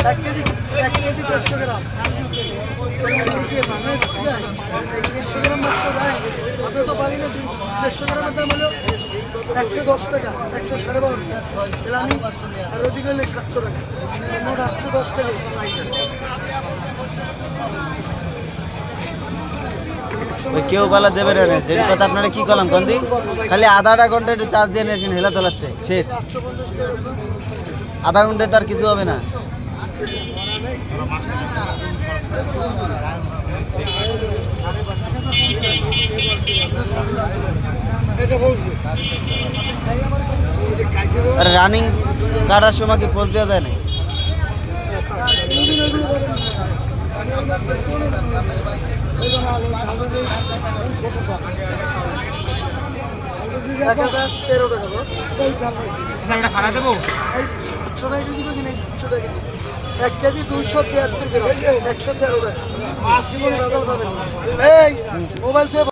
1 KG 150 গ্রাম 150 গ্রাম মাত্র ভাই আপনি তো পারি না 150 গ্রামের দাম হলো 110 টাকা 152 তাহলে আমি আর ওদিকে হলে 700 টাকা মোট 810 টাকা ওই কেউ বলা দেবে রে যে কথা আপনারা কি করলাম কোনদিন খালি আধা ঘন্টা একটু চার্জ দিয়ে নিয়েছেন হেলা তোলাতে শেষ আধা ঘন্টায় তার কিছু হবে না আর রানিং কাটার সময় কি পোস্ট দেওয়া যায় না ভাড়া দেবো 1 কেজি 273 গ্রাম 113 টাকা মোবাইল